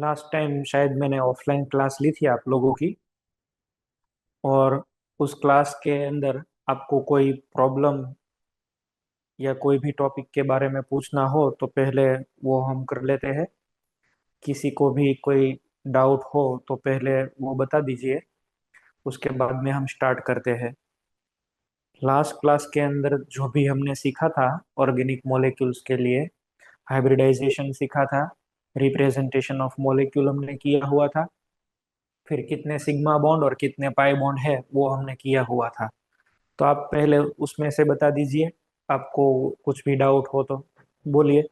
Last time शायद मैंने offline class ली थी आप लोगों की। और उस क्लास के अंदर आपको कोई प्रॉब्लम या कोई भी टॉपिक के बारे में पूछना हो तो पहले वो हम कर लेते हैं। किसी को भी कोई डाउट हो तो पहले वो बता दीजिए, उसके बाद में हम स्टार्ट करते हैं। लास्ट क्लास के अंदर जो भी हमने सीखा था, ऑर्गेनिक मॉलिक्यूल्स के लिए हाइब्रिडाइजेशन सीखा था, रिप्रेजेंटेशन ऑफ मॉलिक्यूल हमने किया हुआ था, फिर कितने सिग्मा बॉन्ड और कितने पाई बॉन्ड है वो हमने किया हुआ था। तो आप पहले उसमें से बता दीजिए, आपको कुछ भी डाउट हो तो बोलिए।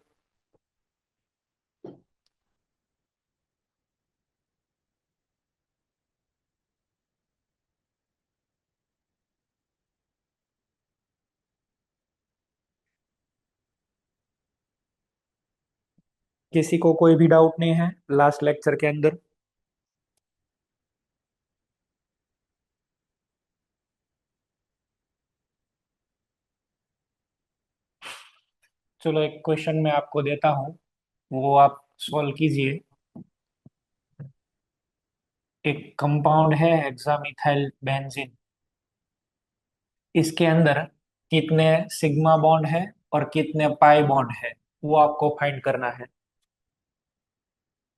किसी को कोई भी डाउट नहीं है लास्ट लेक्चर के अंदर? चलो एक क्वेश्चन मैं आपको देता हूँ, वो आप सॉल्व कीजिए। एक कंपाउंड है हेक्सामिथाइल बेंजीन, इसके अंदर कितने सिग्मा बॉन्ड है और कितने पाई बॉन्ड है वो आपको फाइंड करना है।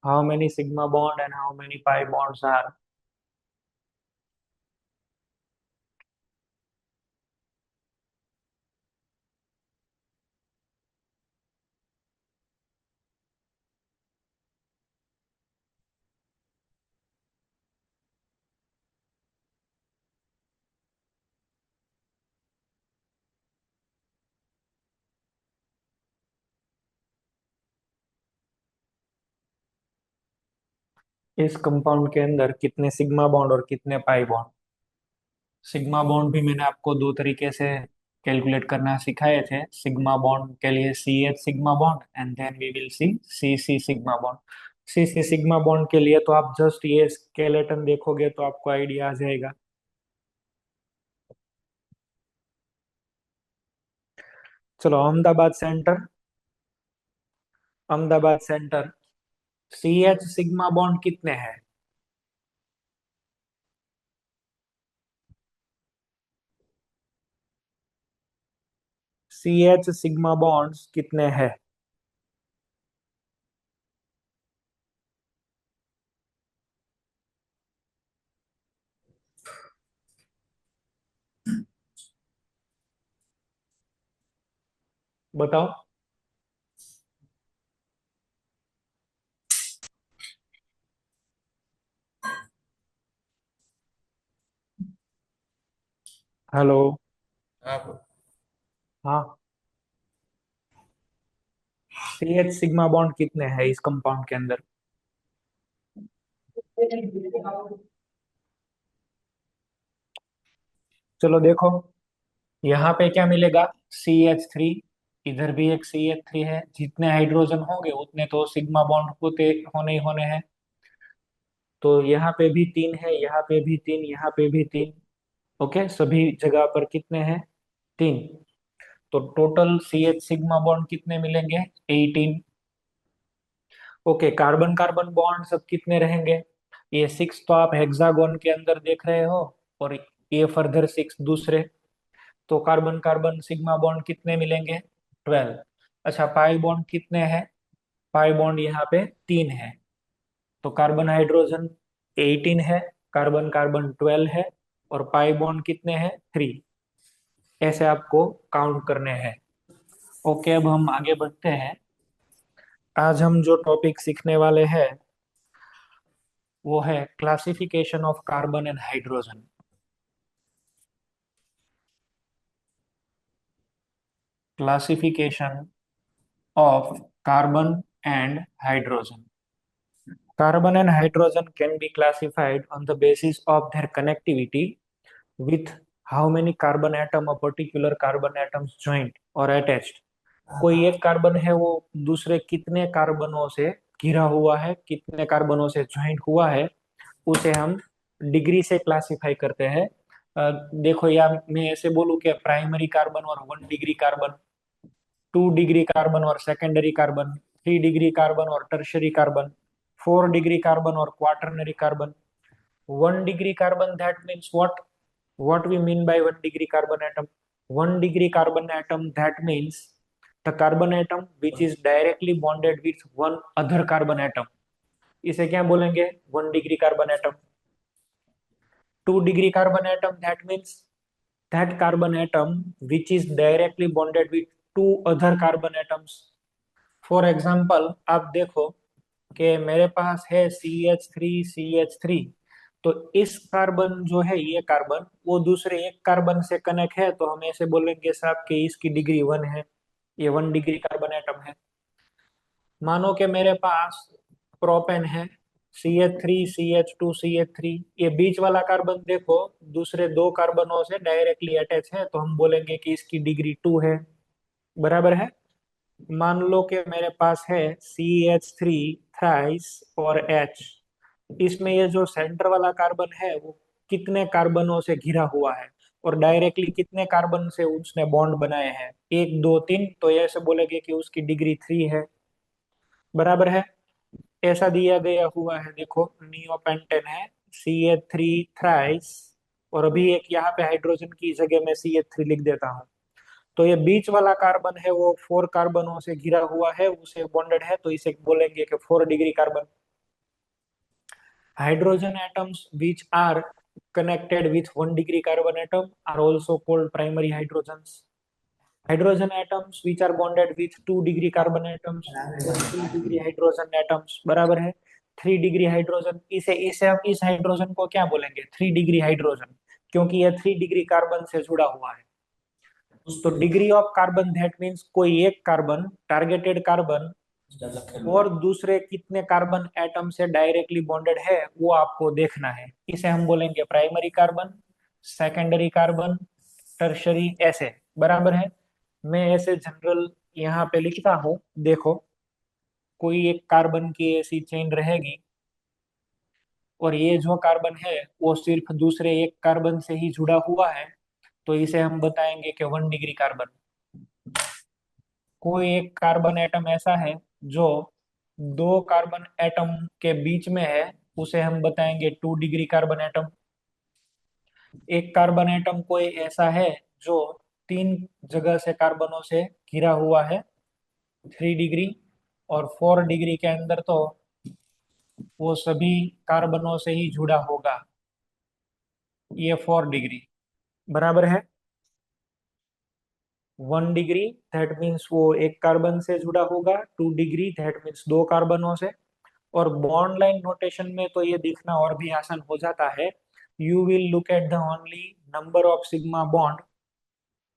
How many sigma bond and how many pi bonds are. इस कंपाउंड के अंदर कितने सिग्मा बॉन्ड और कितने पाई बॉन्ड। सिग्मा बॉन्ड भी मैंने आपको दो तरीके से कैलकुलेट करना सिखाए थे। सिग्मा बॉन्ड के लिए C H sigma bond and then we will C C sigma bond. C C sigma bond के लिए तो आप जस्ट ये स्केलेटन देखोगे तो आपको आइडिया आ जाएगा। चलो Ahmedabad centre, Ahmedabad centre C H sigma bond कितने हैं? सी एच सिग्मा बॉन्ड्स कितने हैं? बताओ। हेलो। हाँ। हाँ, सी एच सिग्मा बॉन्ड कितने हैं इस कंपाउंड के अंदर? चलो देखो, यहाँ पे क्या मिलेगा? CH3। इधर भी एक CH3 है। जितने हाइड्रोजन होंगे उतने तो सिग्मा बॉन्ड होते होने ही होने हैं। तो यहाँ पे भी तीन है, यहाँ पे भी तीन, यहाँ पे भी तीन। ओके, सभी जगह पर कितने हैं? तीन। तो टोटल CH सिग्मा बॉन्ड कितने मिलेंगे? 18। ओके, कार्बन कार्बन बॉन्ड सब कितने रहेंगे? ये सिक्स तो आप हेक्सागोन के अंदर देख रहे हो, और ये फर्दर सिक्स दूसरे। तो कार्बन कार्बन सिग्मा बॉन्ड कितने मिलेंगे? 12। अच्छा, पाई बॉन्ड कितने हैं? पाई बॉन्ड यहाँ पे तीन है। तो कार्बन हाइड्रोजन 18 है, कार्बन कार्बन 12 है, और पाई बॉन्ड कितने हैं? 3। ऐसे आपको काउंट करने हैं। ओके, अब हम आगे बढ़ते हैं। आज हम जो टॉपिक सीखने वाले हैं वो है classification of carbon and hydrogen. Classification of carbon and hydrogen. Carbon and hydrogen can be classified on the basis of their connectivity with how many carbon atom a particular carbon atoms joined or attached। कोई एक carbon है वो दूसरे कितने कार्बनों से घिरा हुआ है, कितने कार्बनों से ज्वाइंट हुआ है, उसे हम डिग्री से क्लासिफाई करते हैं। देखो, या मैं ऐसे बोलूँ कि प्राइमरी कार्बन और 1 डिग्री कार्बन, 2 डिग्री कार्बन और सेकेंडरी कार्बन, 3 डिग्री कार्बन और टर्शरी कार्बन, 4 डिग्री कार्बन और quaternary carbon. 1 degree carbon, that means what we mean by 1 degree carbon atom? 1 degree carbon atom, that means the carbon atom which is directly bonded with one other carbon atom, इसे क्या बोलेंगे? 1 degree carbon atom. 2 degree carbon atom, that means that carbon atom which is directly bonded with two other carbon atoms। For example आप देखो कि मेरे पास है CH3 तो इस कार्बन जो है, ये कार्बन वो दूसरे एक कार्बन से कनेक्ट है, तो हम ऐसे बोलेंगे साहब कि इसकी डिग्री 1 है, ये 1 डिग्री कार्बन एटम है। मानो कि मेरे पास प्रोपेन है, CH3 ये बीच वाला कार्बन देखो दूसरे दो कार्बनों से डायरेक्टली अटैच है, तो हम बोलेंगे कि इसकी डिग्री 2 है। बराबर है। मान लो कि मेरे पास है CH3 थ्राइस और H, इसमें ये जो सेंटर वाला कार्बन है वो कितने कार्बनों से घिरा हुआ है और डायरेक्टली कितने कार्बन से उसने बॉन्ड बनाए हैं, 1 2 3, तो ये ऐसे बोलेंगे कि उसकी डिग्री 3 है। बराबर है। ऐसा दिया गया हुआ है, देखो नियोपेंटेन है CH3 थ्राइस, और अभी एक यहाँ पे हाइड्रोजन की जगह में CH3 लिख देता हूँ। तो ये बीच वाला कार्बन है वो 4 कार्बनों से घिरा हुआ है, उसे बॉन्डेड है, तो इसे बोलेंगे कि 4 degree carbon. Hydrogen atoms which are connected with 1 degree carbon atom are also called primary hydrogens। Hydrogen atoms which are bonded with 2 degree carbon atoms or 3 degree hydrogen atoms, बराबर है। 3 डिग्री हाइड्रोजन, इसे इसे हम इस hydrogen को क्या बोलेंगे? 3 degree hydrogen, क्योंकि यह 3 डिग्री कार्बन से जुड़ा हुआ है। तो degree of carbon that means कोई एक कार्बन, टारगेटेड कार्बन, और दूसरे कितने कार्बन एटम से डायरेक्टली बॉन्डेड है वो आपको देखना है। इसे हम बोलेंगे primary carbon, secondary carbon, tertiary, ऐसे। बराबर है। मैं ऐसे जनरल यहाँ पे लिखता हूँ, देखो कोई एक कार्बन की ऐसी चेन रहेगी और ये जो कार्बन है वो सिर्फ दूसरे एक कार्बन से ही जुड़ा हुआ है, तो इसे हम बताएंगे कि 1 डिग्री कार्बन। कोई एक कार्बन एटम ऐसा है जो दो कार्बन एटम के बीच में है, उसे हम बताएंगे 2 डिग्री कार्बन एटम। एक कार्बन एटम कोई ऐसा है जो 3 जगह से कार्बनों से घिरा हुआ है, 3 डिग्री, और 4 डिग्री के अंदर तो वो सभी कार्बनों से ही जुड़ा होगा, ये 4 डिग्री। बराबर है। 1 डिग्री दैट मीन्स वो एक कार्बन से जुड़ा होगा, 2 डिग्री दैट मीन्स दो कार्बनों से। और बॉन्ड लाइन नोटेशन में तो ये दिखना और भी आसान हो जाता है। You will look at the only number of sigma bond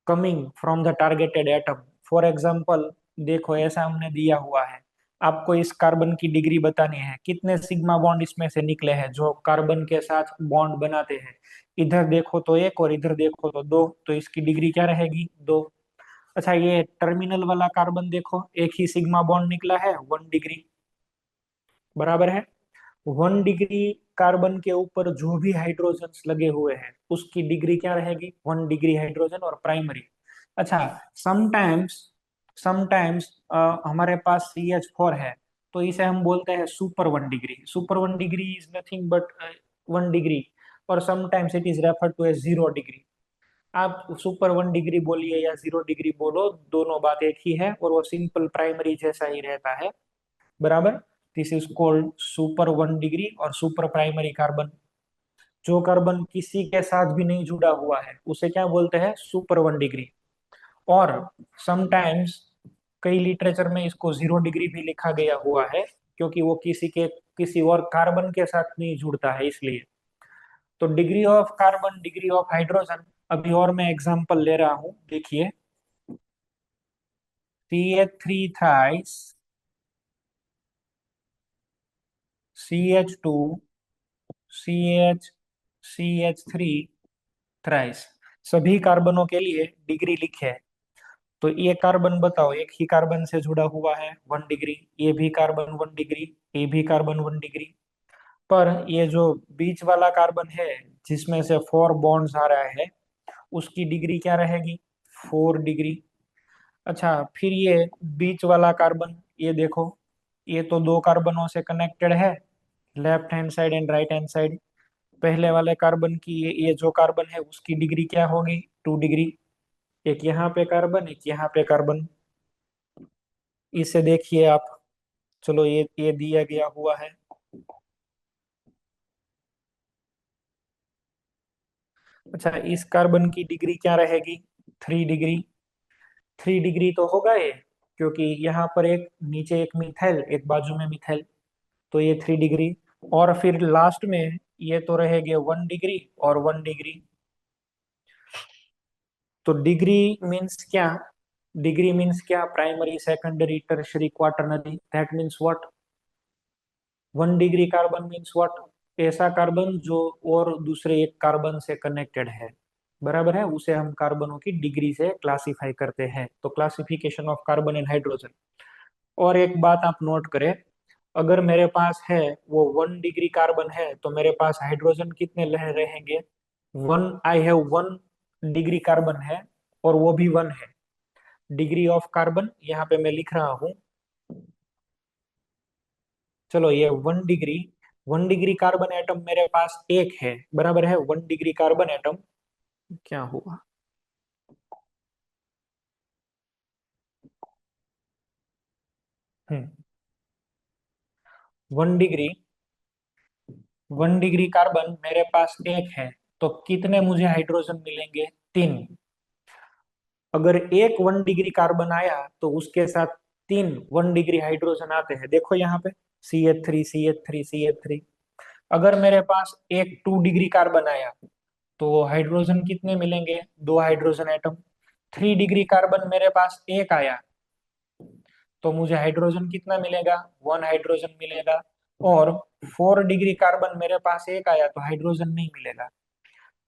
coming from the targeted atom. For example देखो ऐसा हमने दिया हुआ है, आपको इस कार्बन की डिग्री बतानी है, कितने सिग्मा बॉन्ड इसमें से निकले हैं जो कार्बन के साथ बॉन्ड बनाते हैं। इधर देखो तो एक और इधर देखो तो दो, तो इसकी डिग्री क्या रहेगी? 2। अच्छा, ये टर्मिनल वाला कार्बन देखो, एक ही सिग्मा बॉन्ड निकला है, 1 डिग्री। बराबर है। 1 डिग्री कार्बन के ऊपर जो भी हाइड्रोजन लगे हुए हैं उसकी डिग्री क्या रहेगी? 1 डिग्री हाइड्रोजन और प्राइमरी। अच्छा, समटाइम्स समटाइम्स हमारे पास CH4 है, तो इसे हम बोलते हैं super 1 degree. Super 1 degree is nothing but 1 degree, और sometimes it is refer to as 0 degree. आप सुपर 1 डिग्री बोलिए या 0 डिग्री बोलो, दोनों बात एक ही है और वो सिंपल प्राइमरी जैसा ही रहता है। बराबर। This is called super 1 degree और सुपर प्राइमरी कार्बन। जो कार्बन किसी के साथ भी नहीं जुड़ा हुआ है उसे क्या बोलते हैं? Super 1 degree. और समटाइम्स कई लिटरेचर में इसको 0 डिग्री भी लिखा गया हुआ है, क्योंकि वो किसी और कार्बन के साथ नहीं जुड़ता है, इसलिए। तो degree of carbon, degree of hydrogen, अभी और मैं एग्जांपल ले रहा हूं, देखिए। CH3 thrice, CH2, CH, CH3 thrice, सभी कार्बनों के लिए डिग्री लिखे है। तो ये कार्बन बताओ, एक ही कार्बन से जुड़ा हुआ है, 1 डिग्री। ये भी कार्बन 1 डिग्री, ये भी कार्बन 1 डिग्री। पर ये जो बीच वाला कार्बन है जिसमें से 4 बॉन्ड्स आ रहा है, उसकी डिग्री क्या रहेगी? 4 डिग्री। अच्छा, फिर ये बीच वाला कार्बन, ये देखो, ये तो दो कार्बनों से कनेक्टेड है, left hand side and right hand side. पहले वाले कार्बन की ये जो कार्बन है उसकी डिग्री क्या होगी, 2 डिग्री। एक यहाँ पे कार्बन, एक यहाँ पे कार्बन। इसे देखिए आप। चलो ये दिया गया हुआ है। अच्छा, इस कार्बन की डिग्री क्या रहेगी, 3 डिग्री। 3 डिग्री तो होगा ये, क्योंकि यहाँ पर एक नीचे एक मिथाइल, एक बाजू में मिथाइल, तो ये 3 डिग्री। और फिर लास्ट में ये तो रहेंगे 1 डिग्री और 1 डिग्री। तो डिग्री मीन्स क्या, डिग्री मीन्स क्या, primary secondary tertiary quaternary, that means what. 1 degree carbon means what, ऐसा कार्बन जो और दूसरे एक कार्बन से कनेक्टेड है, बराबर है, उसे हम कार्बनों की डिग्री से क्लासिफाई करते हैं। तो classification of carbon and hydrogen. और एक बात आप नोट करें, अगर मेरे पास है वो 1 डिग्री कार्बन है, तो मेरे पास हाइड्रोजन कितने रहेंगे, 1 डिग्री कार्बन है, और वो भी 1 है। डिग्री ऑफ कार्बन यहाँ पे मैं लिख रहा हूँ। चलो ये 1 डिग्री, 1 डिग्री कार्बन एटम मेरे पास एक है, बराबर है, 1 डिग्री कार्बन एटम। क्या हुआ, 1 डिग्री, 1 डिग्री कार्बन मेरे पास एक है, तो कितने मुझे हाइड्रोजन मिलेंगे, 3। अगर एक 1 डिग्री कार्बन आया तो उसके साथ 3 1 डिग्री हाइड्रोजन आते हैं, देखो यहाँ पे, CH3 CH3 CH3। अगर मेरे पास एक 2 डिग्री कार्बन आया, तो हाइड्रोजन कितने मिलेंगे, 2 हाइड्रोजन एटम। 3 डिग्री कार्बन मेरे पास एक आया, तो मुझे हाइड्रोजन कितना मिलेगा, 1 हाइड्रोजन मिलेगा। और 4 डिग्री कार्बन मेरे पास एक आया, तो हाइड्रोजन नहीं मिलेगा।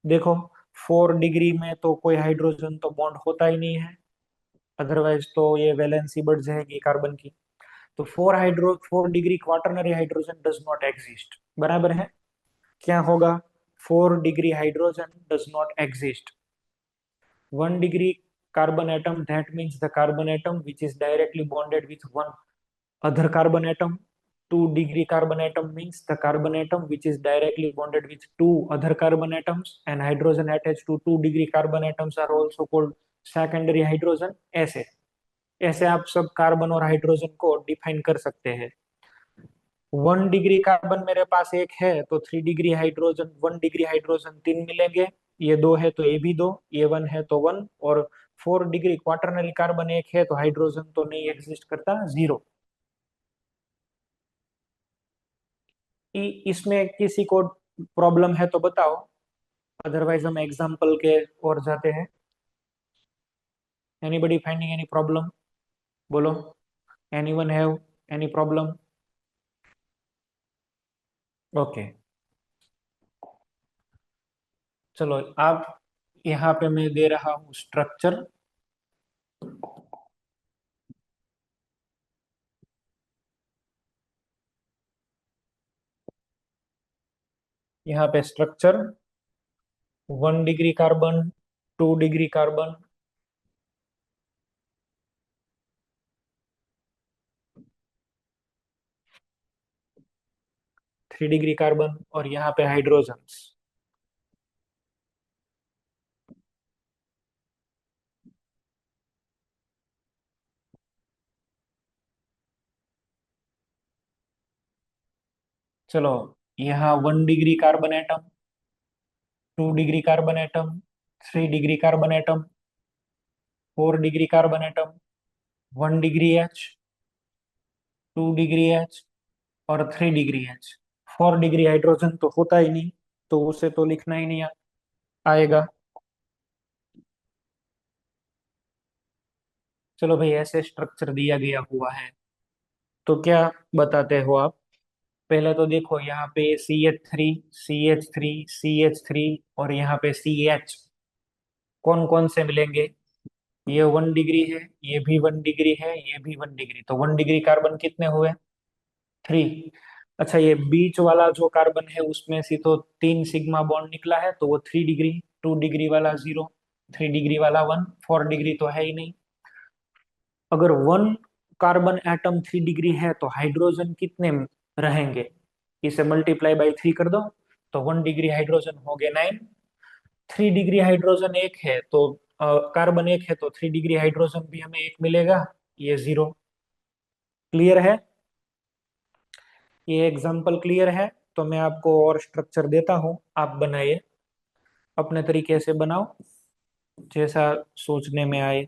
देखो, 4 डिग्री में तो कोई हाइड्रोजन तो बॉन्ड होता ही नहीं है, अदरवाइज तो ये वैलेंसी बढ़ जाएगी कार्बन की। तो 4 degree quaternary hydrogen does not exist, बराबर है। क्या होगा, 4 degree hydrogen does not exist. 1 degree carbon atom, that means the carbon atom which is directly bonded with one other carbon atom. 2 degree carbon atom means the carbon atom which is directly bonded with two other carbon atoms, and hydrogen attached to 2 degree carbon atoms are also called secondary hydrogen। ऐसे ऐसे आप सब carbon और hydrogen को define कर सकते हैं। 1 degree carbon मेरे पास एक है, तो 3 डिग्री हाइड्रोजन, 1 डिग्री हाइड्रोजन 3 मिलेंगे। ये 2 है तो ये भी 2, ये 1 है तो 1। और 4 डिग्री क्वाटरनरी कार्बन एक है, तो हाइड्रोजन तो नहीं एग्जिस्ट करता, 0। इसमें किसी को प्रॉब्लम है तो बताओ, अदरवाइज हम एग्जाम्पल के और जाते हैं। एनीबडी फाइंडिंग एनी प्रॉब्लम, बोलो। Anyone have any problem? Okay, चलो आप, यहाँ पे मैं दे रहा हूँ स्ट्रक्चर। यहाँ पे structure, 1 degree carbon, 2 degree carbon, 3 degree carbon, और यहाँ पे हाइड्रोजन्स। चलो, यहाँ 1 degree carbon atom, 2 degree carbon atom, 3 degree carbon atom, 4 degree carbon atom, 1 degree H, 2 degree H, और 3 डिग्री H। 4 डिग्री हाइड्रोजन तो होता ही नहीं, तो उसे तो लिखना ही नहीं आएगा। चलो भाई, ऐसे स्ट्रक्चर दिया गया हुआ है, तो क्या बताते हो आप। पहले तो देखो, यहाँ पे CH3, CH3 और यहाँ पे CH, कौन कौन से मिलेंगे। ये 1 डिग्री है, ये भी 1 डिग्री है, ये भी 1 डिग्री, तो 1 डिग्री कार्बन कितने हुए, 3। अच्छा, ये बीच वाला जो कार्बन है उसमें से तो 3 सिग्मा बॉन्ड निकला है, तो वो 3 डिग्री। 2 डिग्री वाला 0, 3 डिग्री वाला 1, 4 डिग्री तो है ही नहीं। अगर 1 कार्बन एटम 3 डिग्री है, तो हाइड्रोजन कितने रहेंगे, इसे मल्टीप्लाई बाई 3 कर दो, तो 1 डिग्री हाइड्रोजन हो गए 9। 3 डिग्री हाइड्रोजन एक है तो कार्बन एक है, तो 3 डिग्री हाइड्रोजन भी हमें एक मिलेगा, ये 0। क्लियर है? ये एग्जांपल क्लियर है? तो मैं आपको और स्ट्रक्चर देता हूँ, आप बनाइए, अपने तरीके से बनाओ, जैसा सोचने में आए।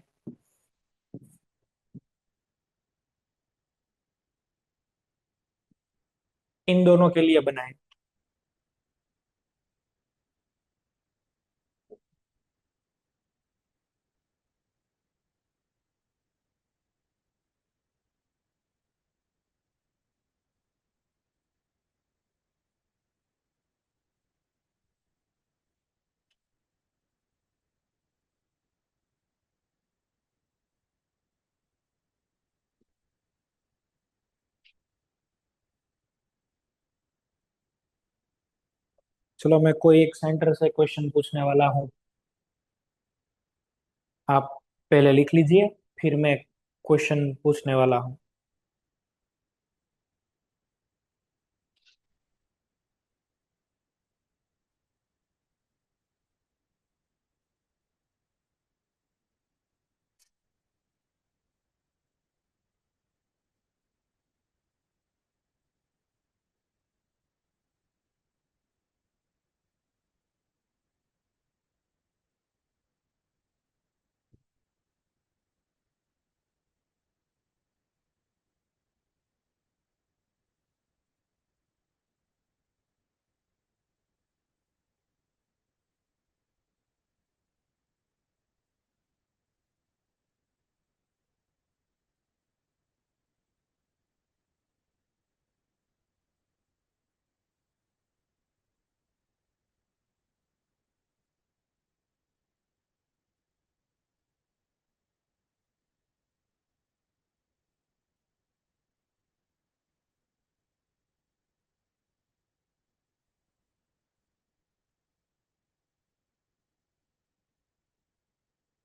इन दोनों के लिए बनाए। चलो, मैं कोई एक सेंटर से क्वेश्चन पूछने वाला हूँ, आप पहले लिख लीजिए, फिर मैं क्वेश्चन पूछने वाला हूँ।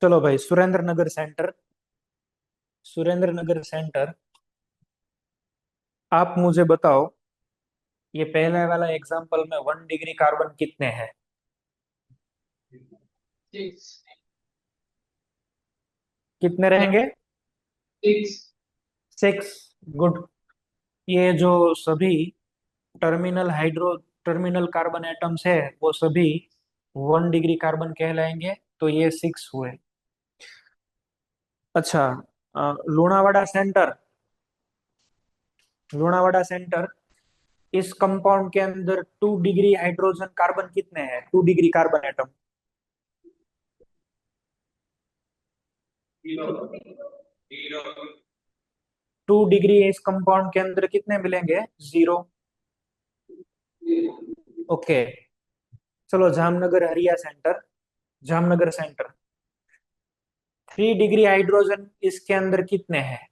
चलो भाई, सुरेंद्र नगर सेंटर, सुरेंद्र नगर सेंटर, आप मुझे बताओ, ये पहले वाला एग्जांपल में 1 डिग्री कार्बन कितने हैं? कितने रहेंगे? 6। गुड। ये जो सभी terminal hydro terminal carbon atoms है, वो सभी 1 डिग्री कार्बन कहलाएंगे, तो ये 6 हुए। अच्छा, लूणावाड़ा सेंटर, लूणावाड़ा सेंटर, इस कंपाउंड के अंदर 2 डिग्री हाइड्रोजन कार्बन कितने हैं? 2 डिग्री कार्बन एटम। 2 डिग्री इस कंपाउंड के अंदर कितने मिलेंगे? 0। ओके। चलो, जामनगर हरिया centre, Jamnagar centre, 3 degree hydrogen इसके अंदर कितने हैं?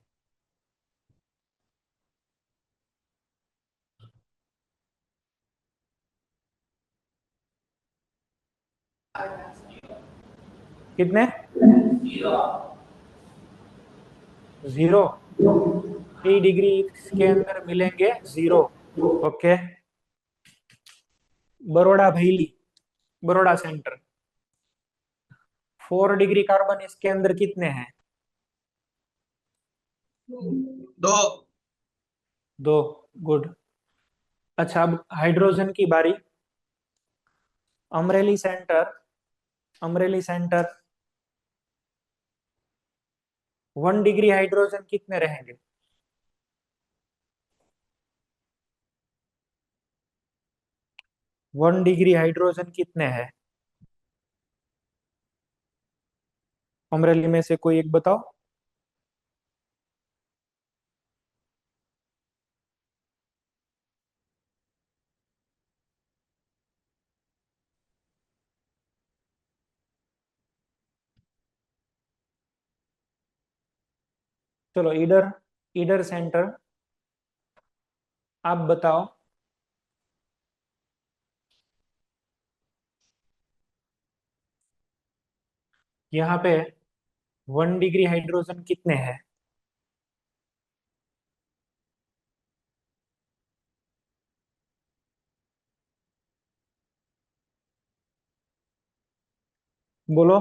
कितने? 0। 3 डिग्री इसके अंदर मिलेंगे 0। ओके। बरोड़ा भैली, बरोड़ा सेंटर, 4 डिग्री कार्बन इसके अंदर कितने हैं? 2। 2। गुड। अच्छा, अब हाइड्रोजन की बारी। Amreli centre, Amreli centre, 1 degree hydrogen कितने रहेंगे? 1 डिग्री हाइड्रोजन कितने हैं? अमरेली में से कोई एक बताओ। चलो, इधर, इधर सेंटर, आप बताओ, यहाँ पे 1 डिग्री हाइड्रोजन कितने हैं? बोलो।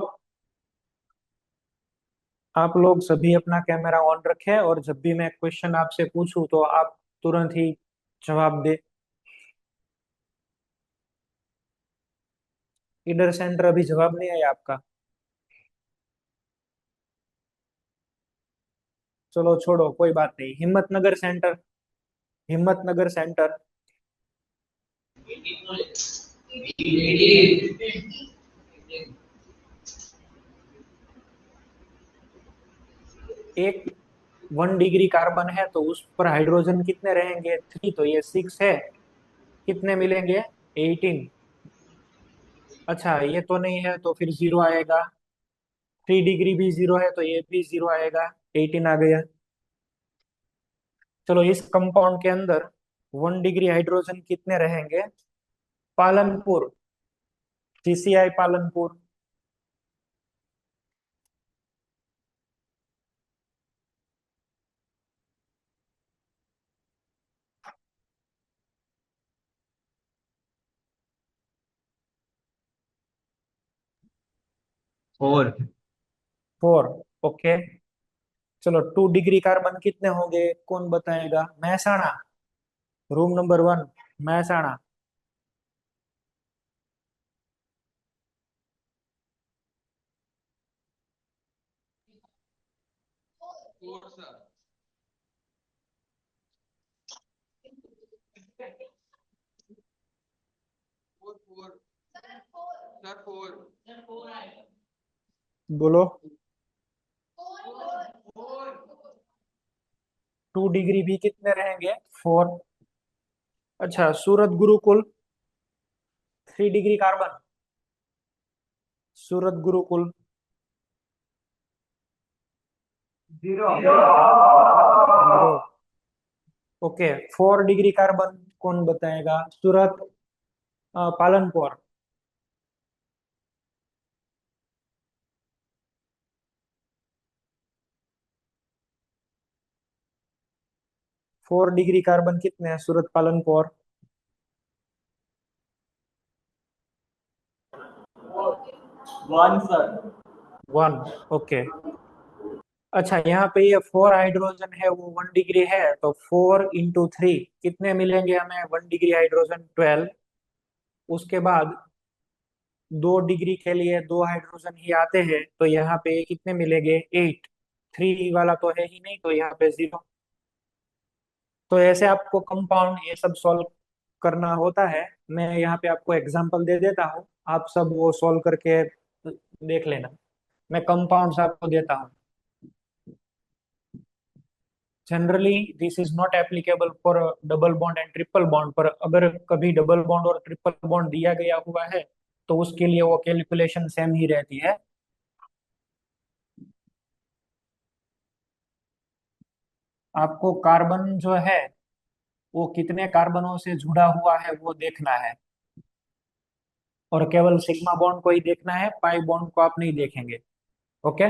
आप लोग सभी अपना कैमरा ऑन रखें, और जब भी मैं क्वेश्चन आपसे पूछूं तो आप तुरंत ही जवाब दे। इधर सेंटर अभी जवाब नहीं आया आपका। चलो छोड़ो, कोई बात नहीं। हिम्मतनगर सेंटर। हिम्मतनगर सेंटर। एक 1 डिग्री कार्बन है तो उस पर हाइड्रोजन कितने रहेंगे? 3, तो ये 6 है। कितने मिलेंगे? 18। अच्छा, ये तो नहीं है तो फिर 0 आएगा। 3 डिग्री भी 0 है तो ये भी 0 आएगा। 18 आ गया। चलो, इस कंपाउंड के अंदर 1 डिग्री हाइड्रोजन कितने रहेंगे? पालनपुर। CCI पालनपुर। और 4। ओके। चलो, 2 डिग्री कार्बन कितने होंगे? कौन बताएगा? महसाणा। Room number 1, Mehsana. बोलो। 2 डिग्री भी कितने रहेंगे? 4। अच्छा, Surat Gurukul. 3 degree carbon. Surat Gurukul. Zero. Okay. 4 degree carbon कौन बताएगा? सूरत पालनपुर। 4 डिग्री कार्बन कितने हैं सूरत पालनपुर? 1 सर। 1। ओके। अच्छा, यहाँ पे ये 4 हाइड्रोजन है, वो 1 डिग्री है, तो 4 × 3 कितने मिलेंगे हमें? 1 डिग्री हाइड्रोजन 12। उसके बाद 2 डिग्री के लिए 2 हाइड्रोजन ही आते हैं, तो यहाँ पे कितने मिलेंगे? 8। 3 वाला तो है ही नहीं, तो यहाँ पे 0। तो ऐसे आपको कंपाउंड ये सब सॉल्व करना होता है। मैं यहाँ पे आपको एग्जांपल दे देता हूँ, आप सब वो सॉल्व करके देख लेना। मैं कंपाउंड्स आपको देता हूँ। Generally this is not applicable for double bond and triple bond, पर अगर कभी डबल बॉन्ड और ट्रिपल बॉन्ड दिया गया हुआ है तो उसके लिए वो कैलकुलेशन सेम ही रहती है। आपको कार्बन जो है वो कितने कार्बनों से जुड़ा हुआ है वो देखना है, और केवल सिग्मा बॉन्ड को ही देखना है, पाई बॉन्ड को आप नहीं देखेंगे। ओके।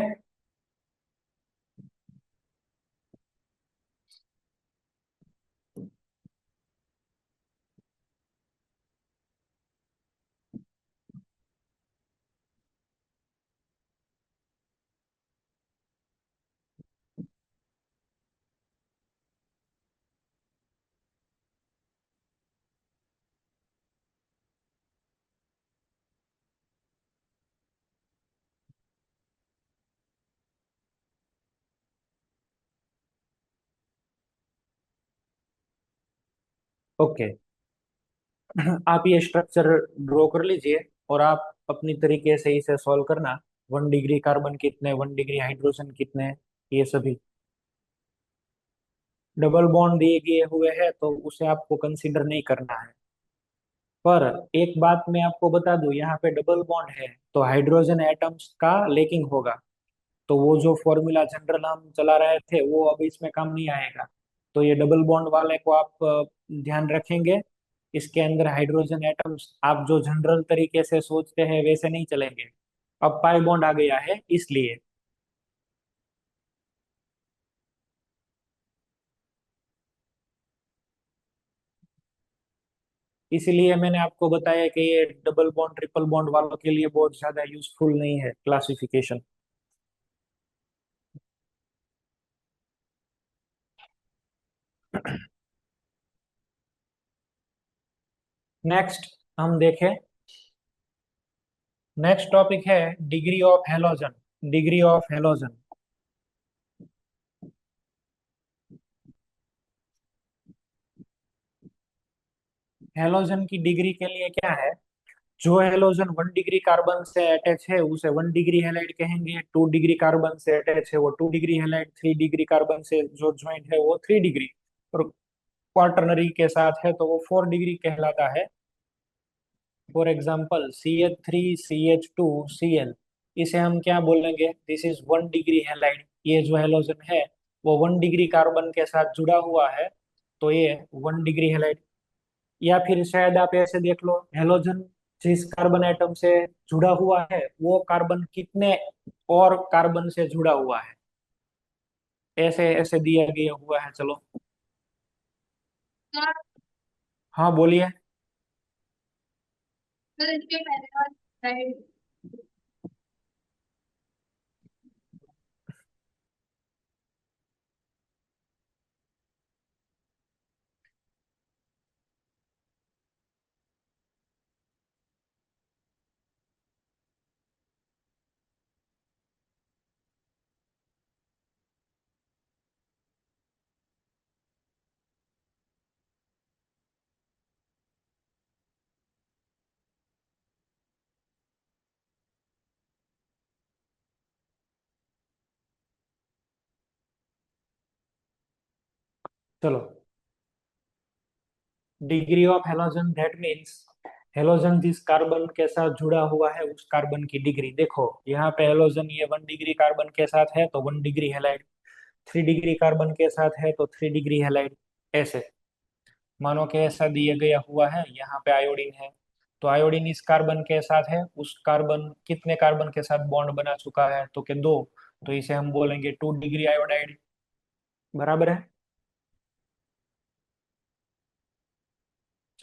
ओके। आप ये स्ट्रक्चर ड्रॉ कर लीजिए, और आप अपनी तरीके से इसे सॉल्व करना। 1 डिग्री कार्बन कितने, 1 डिग्री हाइड्रोजन कितने, ये सभी। डबल बॉन्ड दिए गए हुए हैं तो उसे आपको कंसीडर नहीं करना है। पर एक बात मैं आपको बता दूं, यहाँ पे डबल बॉन्ड है तो हाइड्रोजन एटम्स का लेकिंग होगा। तो वो जो फॉर्मूला जनरल हम चला रहे थे वो अब इसमें काम नहीं आएगा। तो ये डबल बॉन्ड वाले को आप ध्यान रखेंगे। इसके अंदर हाइड्रोजन एटम्स आप जो जनरल तरीके से सोचते हैं वैसे नहीं चलेंगे। अब पाई बॉन्ड आ गया है इसलिए। इसीलिए मैंने आपको बताया कि ये डबल बॉन्ड ट्रिपल बॉन्ड वालों के लिए बहुत ज्यादा यूजफुल नहीं है क्लासिफिकेशन। नेक्स्ट हम देखें। नेक्स्ट टॉपिक है degree of halogen. Degree of halogen. Halogen की डिग्री के लिए क्या है, जो हेलोजन 1 डिग्री कार्बन से अटैच है उसे 1 डिग्री हेलाइड कहेंगे, 2 डिग्री कार्बन से अटैच है वो 2 डिग्री हेलाइड, 3 डिग्री कार्बन से जो ज्वाइंट है वो 3 डिग्री, और क्वार्टरनरी के साथ है तो वो 4 डिग्री कहलाता है। फॉर एग्जाम्पल CH3 CH2Cl, इसे हम क्या बोलेंगे, दिस इज 1 डिग्री हेलाइड। ये जो हेलोजन है वो 1 डिग्री कार्बन के साथ जुड़ा हुआ है, तो ये 1 डिग्री हेलाइड। या फिर शायद आप ऐसे देख लो, हेलोजन जिस कार्बन एटम से जुड़ा हुआ है वो कार्बन कितने और कार्बन से जुड़ा हुआ है, ऐसे ऐसे दिया गया हुआ है। चलो, हाँ बोलिए। चलो, degree of halogen that means halogen जिस कार्बन के साथ जुड़ा हुआ है उस कार्बन की डिग्री। देखो यहाँ पे हेलोजन ये 1 डिग्री कार्बन के साथ है तो 1 डिग्री हेलाइड, 3 डिग्री कार्बन के साथ है तो 3 डिग्री हेलाइड। ऐसे मानो कि ऐसा दिया गया हुआ है, यहाँ पे आयोडीन है तो आयोडीन इस कार्बन के साथ है, उस कार्बन कितने कार्बन के साथ बॉन्ड बना चुका है तो कि 2, तो इसे हम बोलेंगे 2 डिग्री आयोडाइड। बराबर है।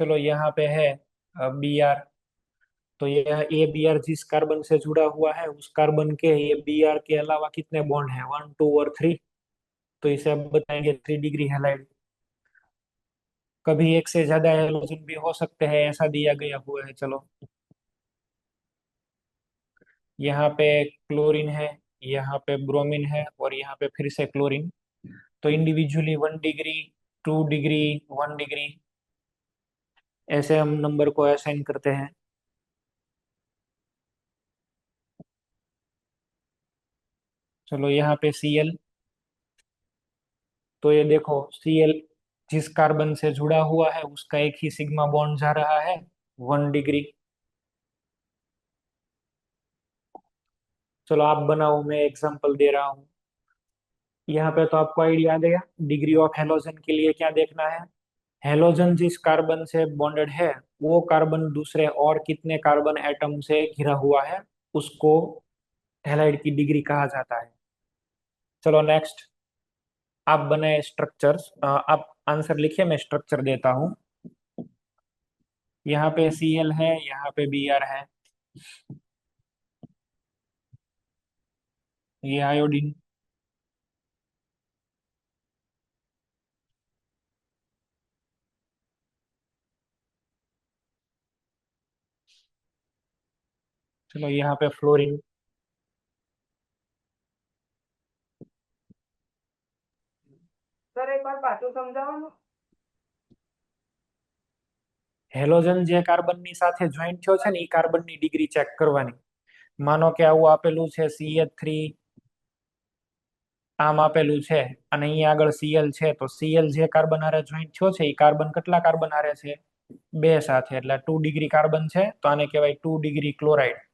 चलो यहाँ पे है Br, तो ये Br जिस कार्बन से जुड़ा हुआ है उस कार्बन के ये Br के अलावा कितने बॉन्ड हैं, 1 2 और 3, तो इसे हम बताएंगे 3 डिग्री हेलाइड। कभी एक से ज्यादा हेलोजन भी हो सकते हैं, ऐसा दिया गया हुआ है। चलो, यहाँ पे क्लोरीन है, यहाँ पे ब्रोमीन है और यहाँ पे फिर से क्लोरीन, तो इंडिविजुअली 1 डिग्री, 2 डिग्री, 1 डिग्री, ऐसे हम नंबर को असाइन करते हैं। चलो यहाँ पे Cl, तो ये देखो Cl जिस कार्बन से जुड़ा हुआ है उसका एक ही सिग्मा बॉन्ड जा रहा है, 1 डिग्री। चलो आप बनाओ, मैं एग्जांपल दे रहा हूँ। यहाँ पे तो आपको आइडिया आ गया डिग्री ऑफ हेलोजन के लिए क्या देखना है। हेलोजन जिस कार्बन से बॉन्डेड है वो कार्बन दूसरे और कितने कार्बन एटम से घिरा हुआ है, उसको हैलाइड की डिग्री कहा जाता है। चलो नेक्स्ट, आप बनाए स्ट्रक्चर्स, आप आंसर लिखिए, मैं स्ट्रक्चर देता हूँ। यहाँ पे Cl है, यहाँ पे Br है, ये आयोडीन। चलो यहाँ पे फ्लोरीन। સર એક વાર પાછું સમજાવો. હેલોજન જે કાર્બનની સાથે જોઈન્ટ થયો છે ને એ કાર્બનની ડિગ્રી ચેક કરવાની। માનો કે આવું આપેલું છે CH3, આમ આપેલું છે, અને અહીંયા આગળ Cl છે, તો Cl જે કાર્બન હારે જોઈન્ટ થયો છે એ કાર્બન કેટલા કાર્બન હારે છે, 2 સાથે, એટલે 2 ડિગ્રી કાર્બન છે તો આને કહેવાય 2 ડિગ્રી ક્લોરાઇડ।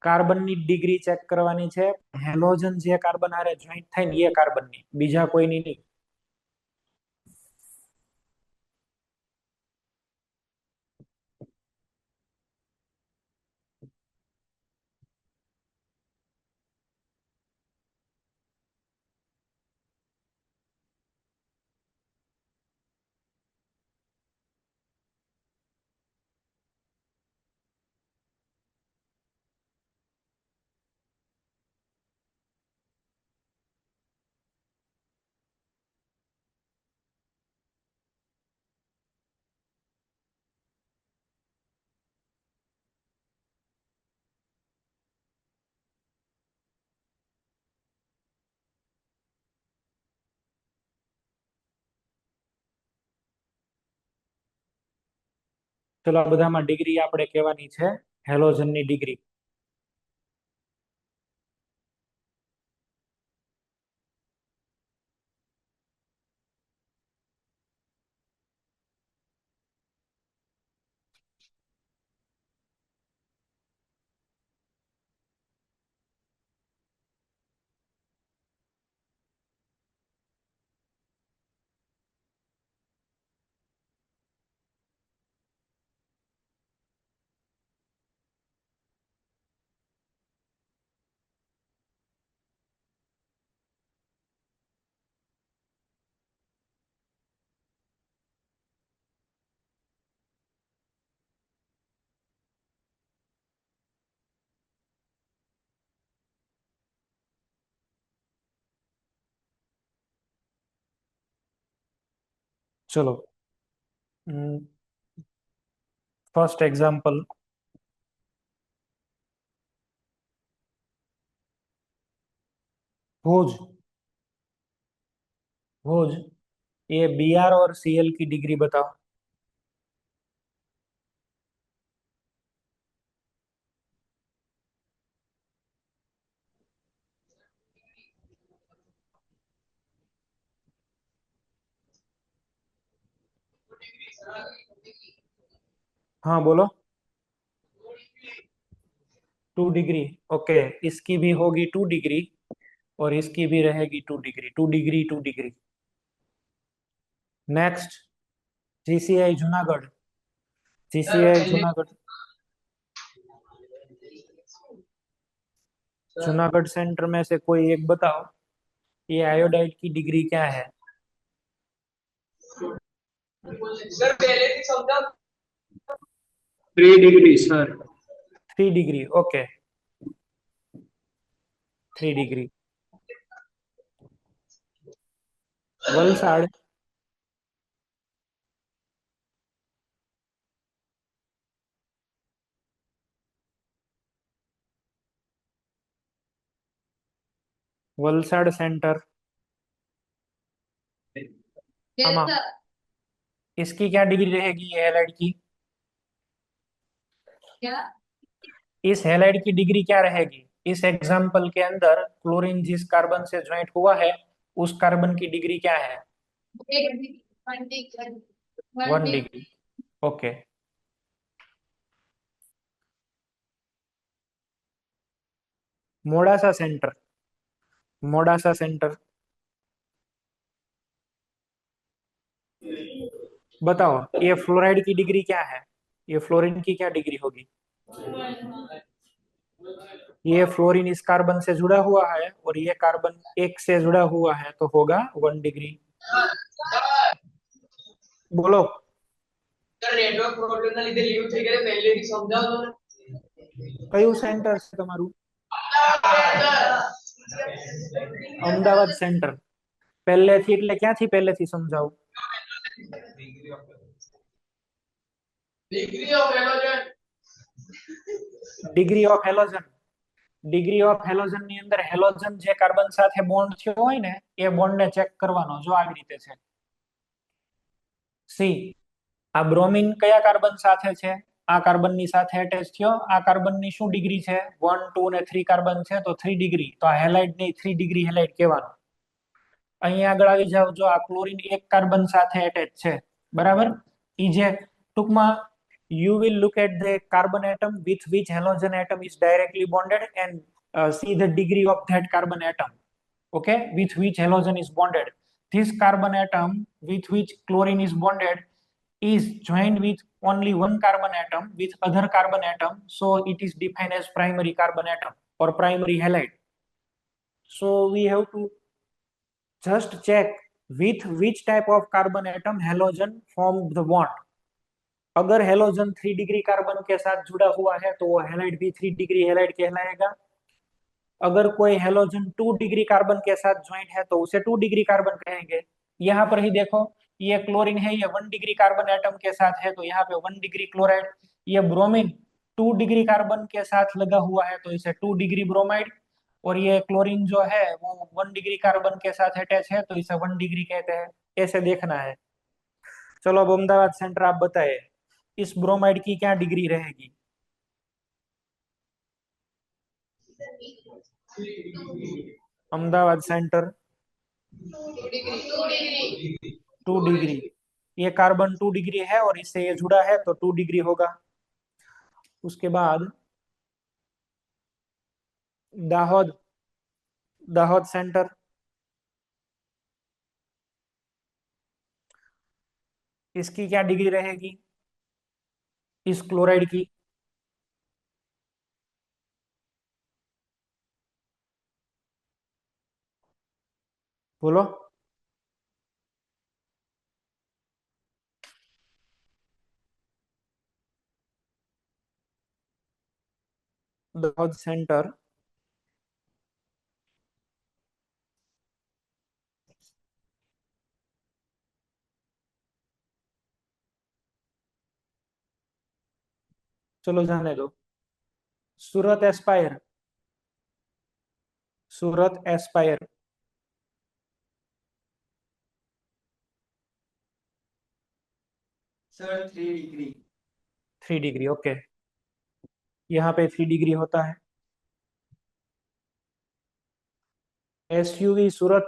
કાર્બનની ડિગ્રી ચેક કરવાની છે, હેલોજન જે કાર્બન હારે જોઈન્ટ થાય ને એ કાર્બનની, બીજા કોઈની નહીં। ચલો આ બધામાં ડિગ્રી આપણે કહેવાની છે હેલોજનની ડિગ્રી. ચલો ફર્સ્ટ એક્ઝામ્પલ. भोज. भोज, ये Br और Cl की डिग्री बताओ. हाँ बोलो. 2 डिग्री. ओके, इसकी भी होगी 2 डिग्री और इसकी भी रहेगी 2 degree. 2 degree 2 degree. Next, GCI Junagadh. GCI Junagadh. Junagadh centre में से कोई एक बताओ, ये आयोडाइड की डिग्री क्या है? सर पहले भी समझा. 3 degree sir. 3 degree. Okay, 3 degree. Valsad. Valsad centre. आमा, इसकी क्या डिग्री रहेगी ये हैलाइड की? क्या? इस हैलाइड की डिग्री क्या रहेगी? इस एग्जाम्पल के अंदर क्लोरीन जिस कार्बन से ज्वाइंट हुआ है उस कार्बन की डिग्री क्या है? 1 degree. Okay. Modasa centre. Modasa centre. बताओ ये फ्लोराइड की डिग्री क्या है? ये फ्लोरीन की क्या डिग्री होगी? ये फ्लोरीन इस कार्बन से जुड़ा हुआ है और ये कार्बन एक से जुड़ा हुआ है तो होगा 1 डिग्री. बोलो. सर नेटवर्क प्रॉब्लम ના લીધે લીવ થઈ ગઈ પહેલેથી સમજાવો ને. કયું સેન્ટર છે તમારું? અમદાવાદ સેન્ટર. પહેલેથી એટલે ક્યાંથી પહેલેથી સમજાવું? Degree of halogen. Degree of halogen. Degree of halogen ની અંદર હેલોજન જે કાર્બન સાથે બોન્ડ થયો હોય ને એ બોન્ડ ને ચેક કરવાનો. જો આવી રીતે છે. સી, આ બ્રોમિન કયા કાર્બન સાથે છે? આ કાર્બન ની સાથે એટેચ થયો. આ કાર્બન ની શું ડિગ્રી છે? 1 2 અને 3 કાર્બન છે તો 3 ડિગ્રી. તો આ હેલાઇડ ની 3 ડિગ્રી હેલાઇડ કહેવાનું. અહીંયા આગળ આવી જાવ. જો આ ક્લોરીન એક કાર્બન સાથે એટેચ છે, બરાબર. ઈ જે ટૂંકમાં you will look at the carbon atom with which halogen atom is directly bonded and see the degree of that carbon atom, okay, with which halogen is bonded. This carbon atom with which chlorine is bonded is joined with only one carbon atom with other carbon atom, so it is defined as primary carbon atom or primary halide. So we have to just check with which type of carbon atom halogen form the bond. अगर halogen 3 degree carbon के साथ जुड़ा हुआ है तो वो halide भी 3 degree halide कहलाएगा. अगर कोई हेलोजन 2 डिग्री कार्बन के साथ ज्वाइंट है तो उसे 2 डिग्री कार्बन कहेंगे. यहाँ पर ही देखो, ये क्लोरीन है, ये 1 डिग्री कार्बन एटम के साथ है तो यहाँ पे 1 डिग्री क्लोराइड. ये ब्रोमीन 2 डिग्री कार्बन के साथ लगा हुआ है तो इसे 2 डिग्री ब्रोमाइड. और ये क्लोरीन जो है वो 1 डिग्री कार्बन के साथ अटैच है तो इसे 1 डिग्री कहते हैं. ऐसे देखना है. चलो अब अहमदाबाद सेंटर आप बताए. इस ब्रोमाइड की क्या डिग्री रहेगी? Ahmedabad centre 2 degree 2 degree. ये कार्बन 2 डिग्री है और इससे ये जुड़ा है तो 2 डिग्री होगा। उसके बाद दाहोद, दाहोद सेंटर, इसकी क्या डिग्री रहेगी इस क्लोराइड की? बोलो। दाहोद सेंटर, चलो जाने दो। Surat Aspire, Surat Aspire, sir 3 degree. 3 degree, okay. यहाँ पे 3 डिग्री होता है। एसयूवी सूरत,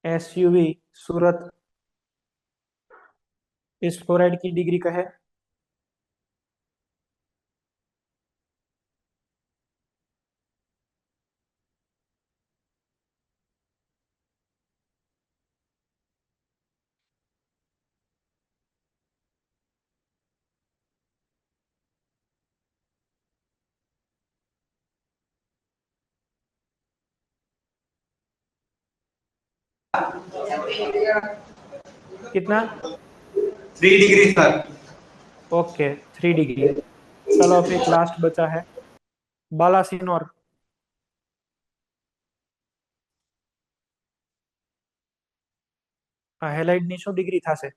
एसयूवी सूरत, इस फ्लोराइड की डिग्री का है। कितना? 3 डिग्री सर। Okay, 3 degree. चलो अब एक लास्ट बचा है, बालासिनोर। हेलाइड ની શું ડિગ્રી થશે?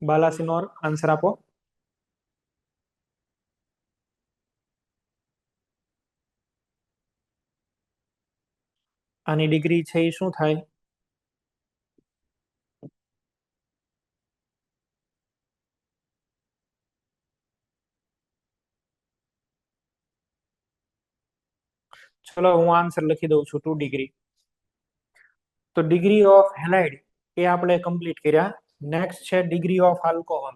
બાલાસિનોર આન્સર આપો। આની ડિગ્રી છે એ શું થાય? ચલો હું આન્સર લખી દઉં છું, 2 ડિગ્રી। તો ડિગ્રી ઓફ હેલાઇડ એ આપણે કમ્પ્લીટ કર્યા। નેક્સ્ટ છે degree of alcohol.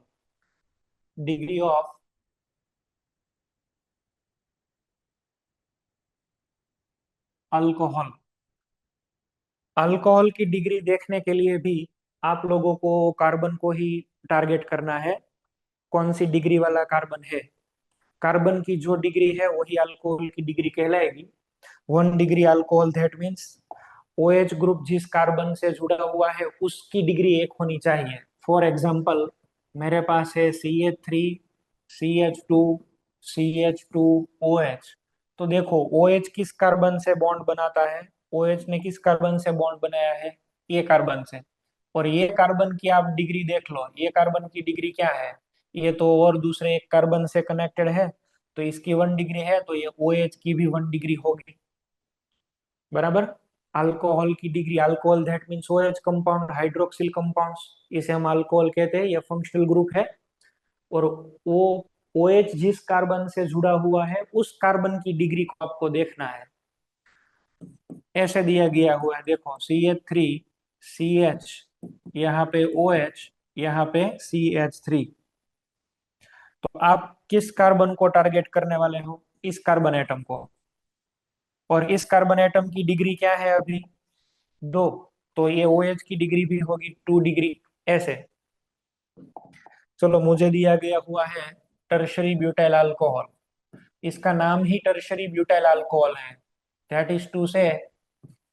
Degree of alcohol. Alcohol की डिग्री देखने के लिए भी आप लोगों को कार्बन को ही टारगेट करना है। कौन सी डिग्री वाला कार्बन है? कार्बन की जो डिग्री है वही अल्कोहल की डिग्री कहलाएगी। 1 degree alcohol, that means OH group जिस कार्बन से जुड़ा हुआ है उसकी डिग्री 1 होनी चाहिए। फॉर एग्जाम्पल, मेरे पास है CH3, CH2, CH2OH। तो देखो OH किस कार्बन से बॉन्ड बनाता है? OH ने किस कार्बन से बॉन्ड बनाया है? ये कार्बन से। और ये कार्बन की आप डिग्री देख लो, ये कार्बन की डिग्री क्या है? ये तो और दूसरे एक कार्बन से कनेक्टेड है, तो इसकी 1 डिग्री है, तो ये OH की भी 1 डिग्री होगी। बराबर। अल्कोहल की degree, alcohol that means OH compound, hydroxyl compounds, इसे हम अल्कोहल कहते हैं, ये फंक्शनल ग्रुप है। और वो OH जिस कार्बन से जुड़ा हुआ है उस कार्बन की डिग्री को आपको देखना है। ऐसे दिया गया हुआ है, देखो CH3, CH, यहाँ पे OH, यहाँ पे CH3। तो आप किस कार्बन को टारगेट करने वाले हो? इस कार्बन एटम को। और इस कार्बन एटम की डिग्री क्या है अभी? 2। तो ये OH की डिग्री भी होगी 2 डिग्री। ऐसे। चलो मुझे दिया गया हुआ है टर्शरी ब्यूटाइल अल्कोहल। इसका नाम ही टर्शरी ब्यूटाइल अल्कोहल है। दैट इज टू से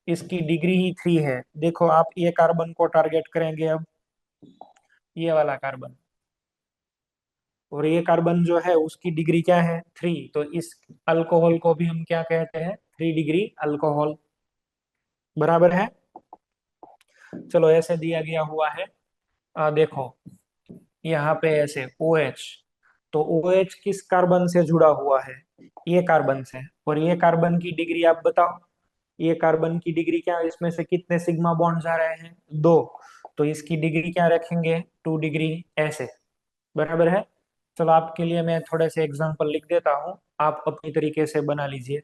इसकी डिग्री ही 3 है। देखो आप ये कार्बन को टारगेट करेंगे अब, ये वाला कार्बन। और ये कार्बन जो है उसकी डिग्री क्या है? 3। तो इस अल्कोहल को भी हम क्या कहते हैं? 3 डिग्री अल्कोहल। बराबर है। चलो ऐसे दिया गया हुआ है। देखो यहाँ पे ऐसे OH। तो OH किस कार्बन से जुड़ा हुआ है? ये कार्बन से। और ये कार्बन की डिग्री आप बताओ। ये कार्बन की डिग्री क्या है, इसमें से कितने सिग्मा बॉन्ड्स आ रहे हैं, दो। तो इसकी डिग्री क्या रखेंगे, 2 डिग्री ऐसे। बराबर है। चलो आपके लिए मैं थोड़े से एग्जांपल लिख देता हूँ, आप अपनी तरीके से बना लीजिए।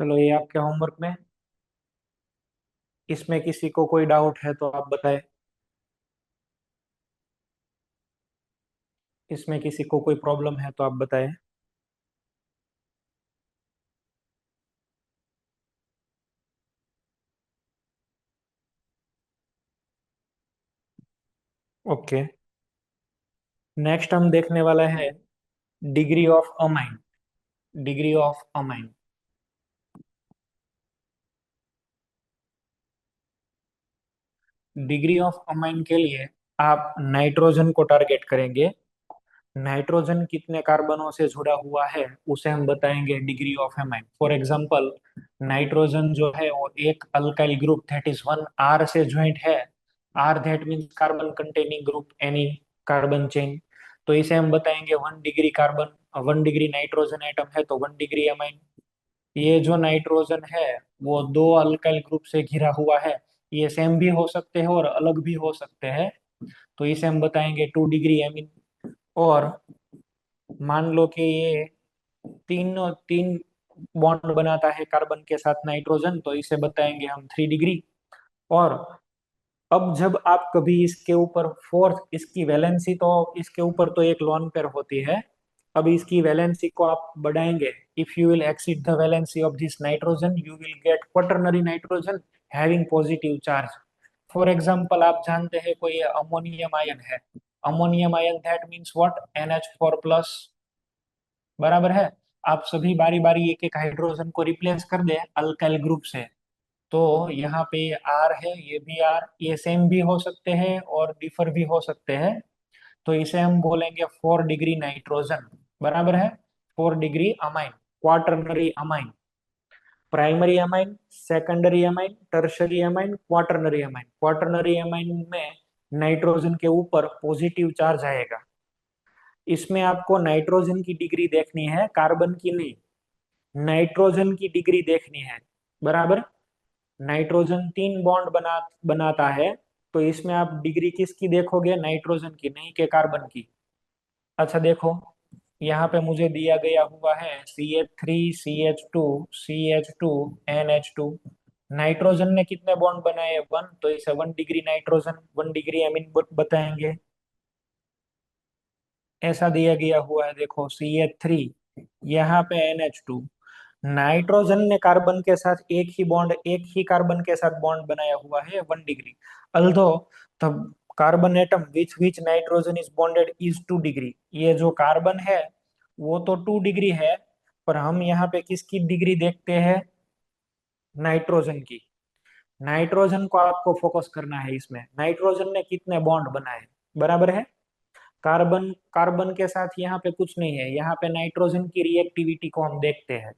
चलो ये आपके होमवर्क में, इसमें किसी को कोई डाउट है तो आप बताएं। इसमें किसी को कोई प्रॉब्लम है तो आप बताएं। ओके। नेक्स्ट हम देखने वाला है degree of amine. Degree of amine. Degree of amine के लिए आप नाइट्रोजन को टारगेट करेंगे। नाइट्रोजन कितने कार्बनों से जुड़ा हुआ है उसे हम बताएंगे degree of amine. For example, nitrogen जो है वो एक alkyl group, that is 1 R से ज्वाइंट है। R that means carbon containing group any carbon chain. तो इसे हम बताएंगे 1 degree carbon, 1 degree nitrogen atom है तो 1 डिग्री अमाइन। ये जो नाइट्रोजन है वो दो अल्काइल ग्रुप से घिरा हुआ है। ये सेम भी हो सकते हैं और अलग भी हो सकते हैं। तो इसे हम बताएंगे 2 डिग्री एमिन। और मान लो कि ये तीनों तीन बॉन्ड बनाता है कार्बन के साथ नाइट्रोजन, तो इसे बताएंगे हम 3 डिग्री। और अब जब आप कभी इसके ऊपर फोर्थ, इसकी वैलेंसी तो इसके ऊपर तो एक लोन पेयर होती है। अब इसकी वैलेंसी को आप बढ़ाएंगे। If you will exceed the valency of this nitrogen you will get quaternary nitrogen having positive charge. For example, आप जानते हैं कोई अमोनियम आयन है। Ammonium ion that means what, NH4+। बराबर है। आप सभी बारी बारी एक एक हाइड्रोजन को रिप्लेस कर दे अल्काइल ग्रुप से। तो यहाँ पे R है, ये भी R, ये सेम भी हो सकते हैं और डिफर भी हो सकते हैं। तो इसे हम बोलेंगे 4 डिग्री नाइट्रोजन। बराबर है। 4 degree amine, quaternary amine. Primary amine, secondary amine, tertiary amine, quaternary amine. Quaternary amine में नाइट्रोजन के ऊपर पॉजिटिव चार्ज आएगा। इसमें आपको नाइट्रोजन की डिग्री देखनी है, कार्बन की नहीं। नाइट्रोजन की डिग्री देखनी है। बराबर। नाइट्रोजन 3 बॉन्ड बनाता है। तो इसमें आप डिग्री किसकी देखोगे, नाइट्रोजन की, नहीं के कार्बन की। अच्छा देखो, यहाँ पे मुझे दिया गया हुआ है CH3, CH2, CH2, NH2। Nitrogen ने कितने बॉन्ड बनाए, 1, तो इसे 1 डिग्री नाइट्रोजन, 1 डिग्री अमीन बताएंगे। ऐसा दिया गया हुआ है, देखो CH3, यहाँ पे NH2। नाइट्रोजन ने कार्बन के साथ एक ही कार्बन के साथ बॉन्ड बनाया हुआ है 1 डिग्री। अल्दो तब carbon atom which nitrogen is bonded is 2 degree. ये जो कार्बन है वो तो 2 डिग्री है, पर हम यहाँ पे किसकी डिग्री देखते हैं? नाइट्रोजन की। नाइट्रोजन को आपको फोकस करना है, इसमें नाइट्रोजन ने कितने बॉन्ड बनाए, बराबर है। कार्बन कार्बन के साथ यहाँ पे कुछ नहीं है, यहाँ पे नाइट्रोजन की रिएक्टिविटी को हम देखते हैं,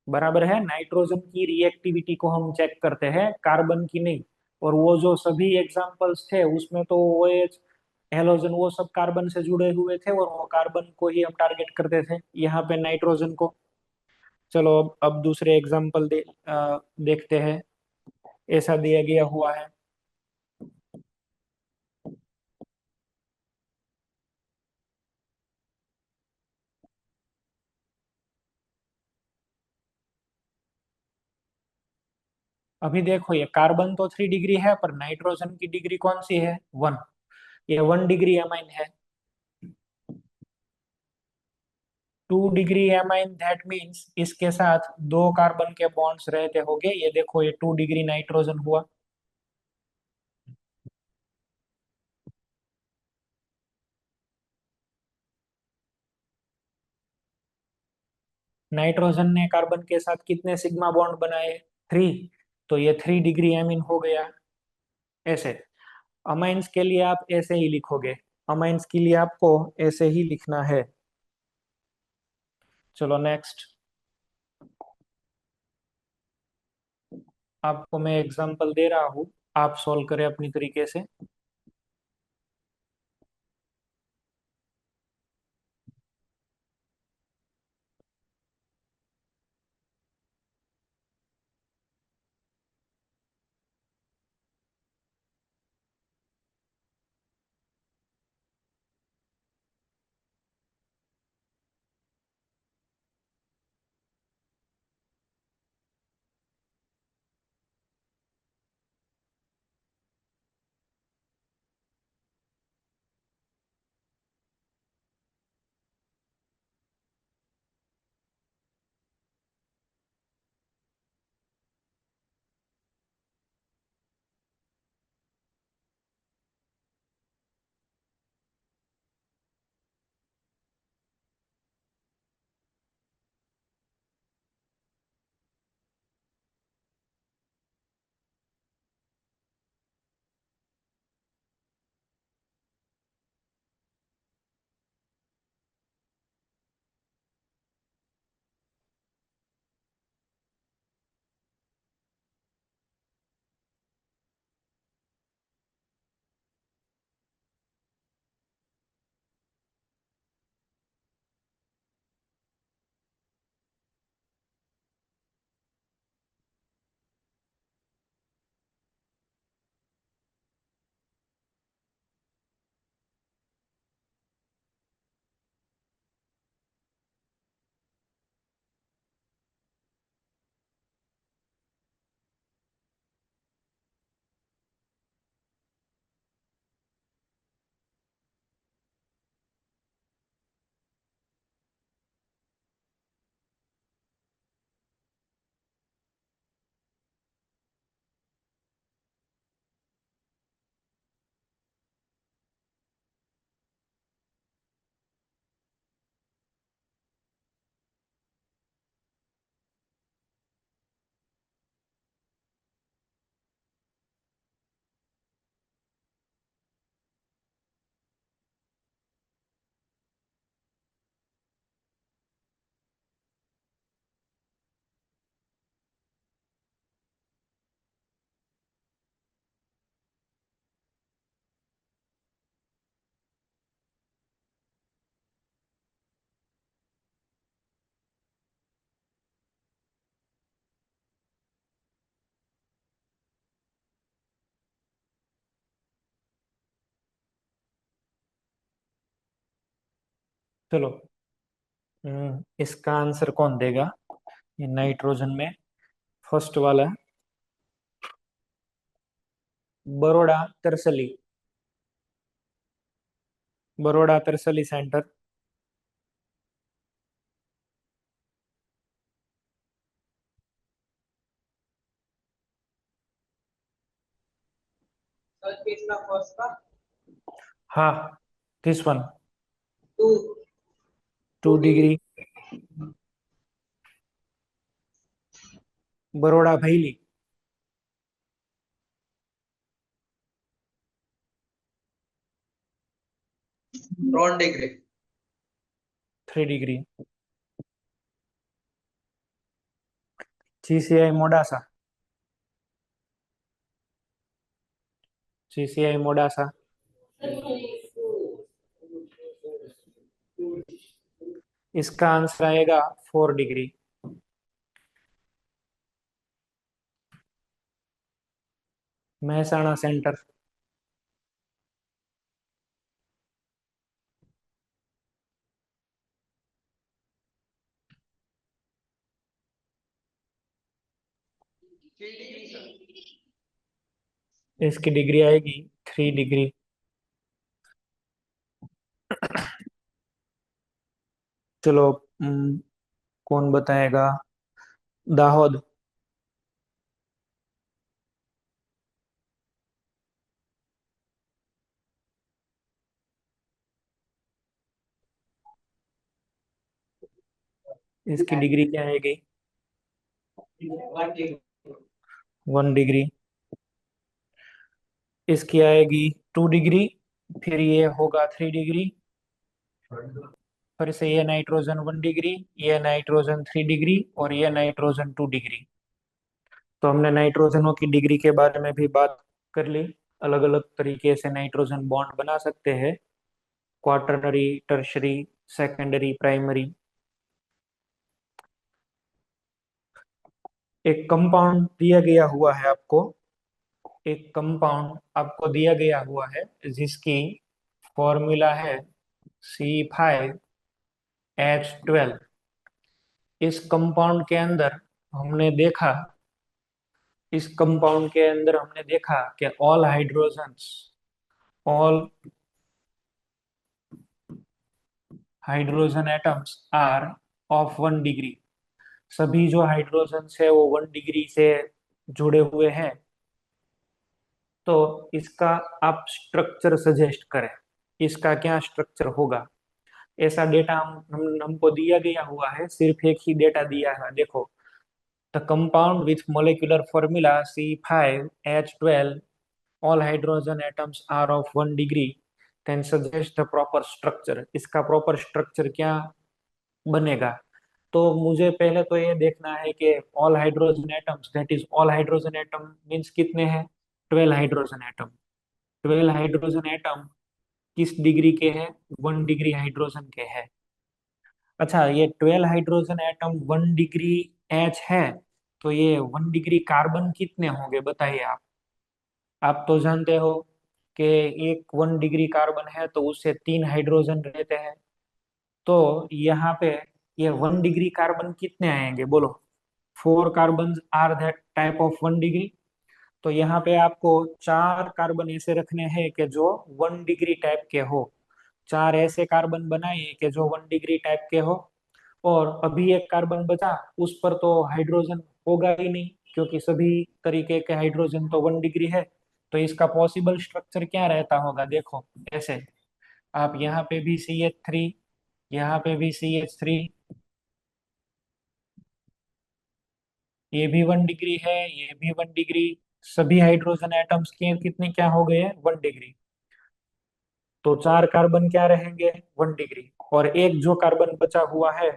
बराबर है। नाइट्रोजन की रिएक्टिविटी को हम चेक करते हैं, कार्बन की नहीं। और वो जो सभी एग्जांपल्स थे उसमें तो वो OH हेलोजन वो सब कार्बन से जुड़े हुए थे, और वो कार्बन को ही हम टारगेट करते थे, यहाँ पे नाइट्रोजन को। चलो अब दूसरे एग्जांपल देखते हैं। ऐसा दिया गया हुआ है। अभी देखो ये कार्बन तो 3 डिग्री है, पर नाइट्रोजन की डिग्री कौन सी है? 1। ये 1 डिग्री एमाइन है। 2 डिग्री एमाइन, दैट मीन्स इसके साथ दो कार्बन के बॉन्ड्स रहते होंगे। ये देखो ये 2 डिग्री नाइट्रोजन हुआ। नाइट्रोजन ने कार्बन के साथ कितने सिग्मा बॉन्ड बनाए? 3। तो ये 3 डिग्री एमीन हो गया। ऐसे अमाइंस के लिए आप ऐसे ही लिखोगे, अमाइंस के लिए आपको ऐसे ही लिखना है। चलो नेक्स्ट। आपको मैं एग्जांपल दे रहा हूँ, आप सॉल्व करें अपनी तरीके से। चलो इसका आंसर कौन देगा? ये नाइट्रोजन में फर्स्ट वाला है, बरोड़ा तरसली। बरोड़ा तरसली सेंटर। ना फर्स्ट का हाँ, this one, two 2 degree. Baroda Bhayli, 3 degree 3 degree. GCI Modasa, GCI Modasa, इसका आंसर आएगा 4 degree. Mehsana centre, 3 degree sir. इसकी डिग्री आएगी 3 डिग्री। चलो, कौन बताएगा? दाहोद, इसकी डिग्री क्या आएगी? 1 डिग्री। इसकी आएगी 2 डिग्री, फिर ये होगा 3 डिग्री, फिर से ये नाइट्रोजन 1 डिग्री, ये नाइट्रोजन 3 डिग्री, और ये नाइट्रोजन 2 डिग्री। तो हमने नाइट्रोजनों की डिग्री के बारे में भी बात कर ली। अलग अलग तरीके से नाइट्रोजन बॉन्ड बना सकते हैं, क्वाटरनरी, टर्शरी, सेकेंडरी, प्राइमरी। एक कंपाउंड दिया गया हुआ है आपको, एक कंपाउंड आपको दिया गया हुआ है जिसकी फॉर्मूला है C5H12। इस कंपाउंड के अंदर हमने देखा इस कंपाउंड के अंदर हमने देखा कि all hydrogen atoms are of 1 degree. सभी जो हाइड्रोजन है वो 1 डिग्री से जुड़े हुए हैं। तो इसका आप स्ट्रक्चर सजेस्ट करें, इसका क्या स्ट्रक्चर होगा? ऐसा डेटा हमको दिया गया हुआ है, सिर्फ एक ही डेटा दिया है, देखो। The compound with molecular formula C5H12, all hydrogen atoms are of 1 degree, then suggest the proper structure. इसका प्रॉपर स्ट्रक्चर क्या बनेगा? तो मुझे पहले तो ये देखना है कि all hydrogen atoms, that is all hydrogen atom means कितने हैं? 12 हाइड्रोजन एटम। 12 हाइड्रोजन एटम किस डिग्री के हैं? 1 डिग्री हाइड्रोजन के हैं। अच्छा, ये 12 हाइड्रोजन एटम 1 डिग्री H है, तो ये 1 डिग्री कार्बन कितने होंगे बताइए आप? आप तो जानते हो कि एक 1 डिग्री कार्बन है तो उससे 3 हाइड्रोजन रहते हैं। तो यहाँ पे ये 1 डिग्री कार्बन कितने आएंगे बोलो? 4 carbon are that type of 1 degree. तो यहाँ पे आपको 4 कार्बन ऐसे रखने हैं कि जो 1 डिग्री टाइप के हो। 4 ऐसे कार्बन बनाइए कि जो 1 डिग्री टाइप के हो। और अभी एक कार्बन बचा, उस पर तो हाइड्रोजन होगा ही नहीं, क्योंकि सभी तरीके के हाइड्रोजन तो 1 डिग्री है। तो इसका पॉसिबल स्ट्रक्चर क्या रहता होगा? देखो ऐसे, आप यहाँ पे भी CH3, यहाँ पे भी CH3, ये भी 1 डिग्री है, ये भी 1 डिग्री। सभी हाइड्रोजन एटम्स के कितने क्या हो गए? 1 डिग्री। तो 4 कार्बन क्या रहेंगे? 1 डिग्री। और एक जो कार्बन बचा हुआ है,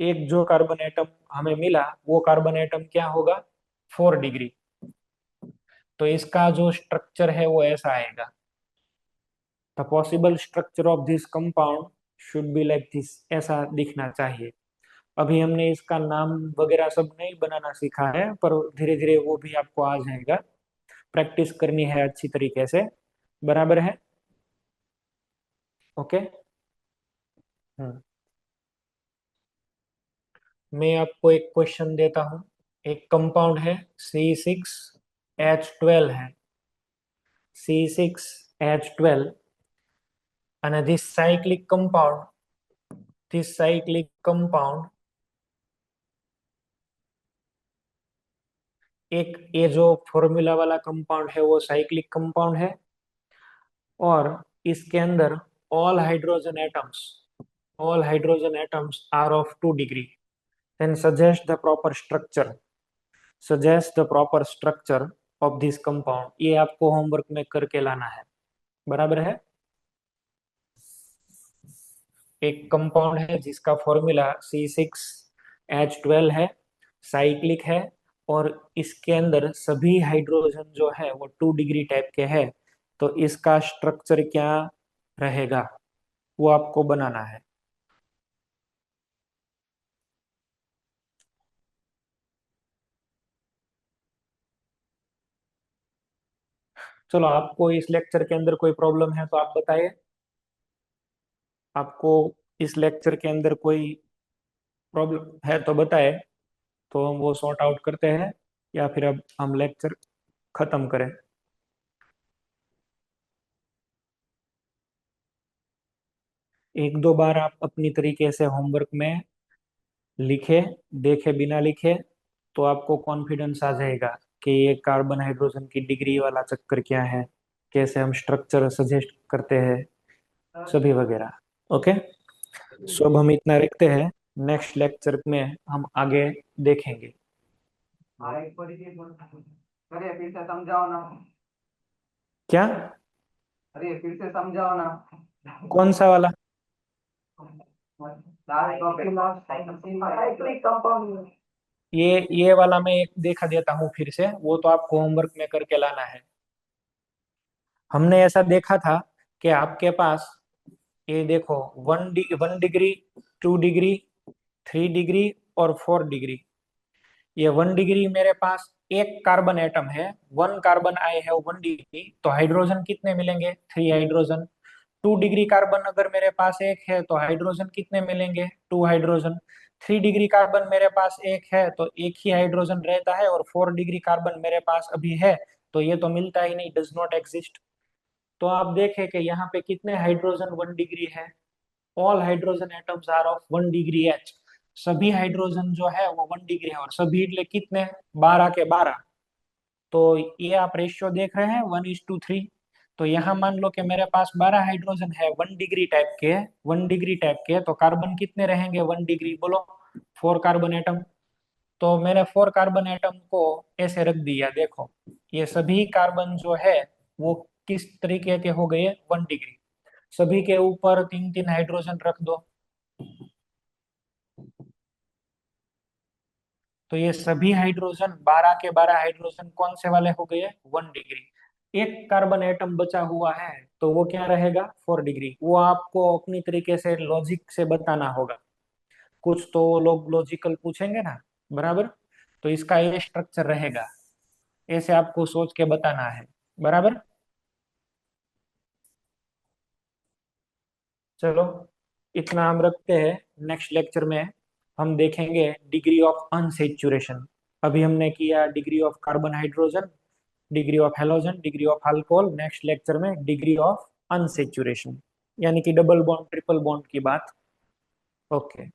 एक जो कार्बन एटम हमें मिला, वो कार्बन एटम क्या होगा? 4 डिग्री। तो इसका जो स्ट्रक्चर है वो ऐसा आएगा। The possible structure of this compound should be like this, ऐसा दिखना चाहिए। अभी हमने इसका नाम वगैरह सब नहीं बनाना सीखा है, पर धीरे धीरे वो भी आपको आ जाएगा। प्रैक्टिस करनी है अच्छी तरीके से, बराबर है? ओके। हम्म। मैं आपको एक क्वेश्चन देता हूँ। एक कंपाउंड है, C6H12 है, C6H12, and this cyclic compound एक ये जो फॉर्मूला वाला कंपाउंड है वो साइक्लिक कंपाउंड है, और इसके अंदर all hydrogen atoms all hydrogen atoms are of 2 degree. Then suggest the proper structure of this compound. ये आपको होमवर्क में करके लाना है, बराबर है। एक कंपाउंड है जिसका फॉर्मूला C6H12 है, साइक्लिक है, और इसके अंदर सभी हाइड्रोजन जो है वो 2 डिग्री टाइप के हैं। तो इसका स्ट्रक्चर क्या रहेगा वो आपको बनाना है। चलो, आपको इस लेक्चर के अंदर कोई प्रॉब्लम है तो आप बताइए। आपको इस लेक्चर के अंदर कोई प्रॉब्लम है तो बताए, तो हम वो सॉर्ट आउट करते हैं, या फिर अब हम लेक्चर खत्म करें। एक दो बार आप अपनी तरीके से होमवर्क में लिखे, देखे बिना लिखे, तो आपको कॉन्फिडेंस आ जाएगा कि ये कार्बन हाइड्रोजन की डिग्री वाला चक्कर क्या है, कैसे हम स्ट्रक्चर सजेस्ट करते हैं, सभी वगैरह। ओके, सो अब हम इतना रखते हैं। नेक्स्ट लेक्चर में हम आगे देखेंगे। अरे फिर से समझाओ ना। क्या? अरे फिर से समझाओ ना। कौन सा वाला? Cyclic compound. ये वाला मैं एक देखा देता हूँ फिर से, वो तो आपको होमवर्क में करके लाना है। हमने ऐसा देखा था कि आपके पास, ये देखो, 1 डिग्री, 2 डिग्री, 3 डिग्री और 4 डिग्री। ये 1 डिग्री मेरे पास एक कार्बन एटम है, 1 कार्बन आई है 1 डिग्री, तो हाइड्रोजन कितने मिलेंगे? 3 हाइड्रोजन। 2 डिग्री कार्बन अगर मेरे पास एक है तो हाइड्रोजन कितने मिलेंगे? 2 हाइड्रोजन। 3 डिग्री कार्बन मेरे पास एक है तो एक ही हाइड्रोजन रहता है, और 4 डिग्री कार्बन मेरे पास अभी है तो ये तो मिलता ही नहीं, डज नॉट एग्जिस्ट। तो आप देखें कि यहाँ पे कितने हाइड्रोजन 1 डिग्री है। All hydrogen atoms are of 1 degree H। सभी हाइड्रोजन जो है वो 1 डिग्री है, और सभी ले कितने? 12 के 12। तो ये आप रेशियो देख रहे हैं, 1:3। तो यहाँ मान लो कि मेरे पास 12 हाइड्रोजन है 1 डिग्री टाइप के तो कार्बन कितने रहेंगे 1 डिग्री, बोलो? 4 कार्बन एटम। तो मैंने 4 कार्बन एटम को ऐसे रख दिया, देखो। ये सभी कार्बन जो है वो किस तरीके के हो गए? 1 डिग्री। सभी के ऊपर 3 3 हाइड्रोजन रख दो, तो ये सभी हाइड्रोजन 12 के 12 हाइड्रोजन कौन से वाले हो गए? 1 डिग्री। एक कार्बन एटम बचा हुआ है तो वो क्या रहेगा? 4 डिग्री। वो आपको अपनी तरीके से लॉजिक से बताना होगा। कुछ तो वो लोग लॉजिकल पूछेंगे ना, बराबर? तो इसका ये स्ट्रक्चर रहेगा, ऐसे आपको सोच के बताना है, बराबर? चलो, इतना हम रखते हैं। नेक्स्ट लेक्चर में हम देखेंगे डिग्री ऑफ अनसेचुरेशन। अभी हमने किया degree of carbon hydrogen, degree of halogen, degree of alcohol. Next lecture में डिग्री ऑफ अनसेचुरेशन, यानी कि डबल बॉन्ड ट्रिपल बॉन्ड की बात। ओके।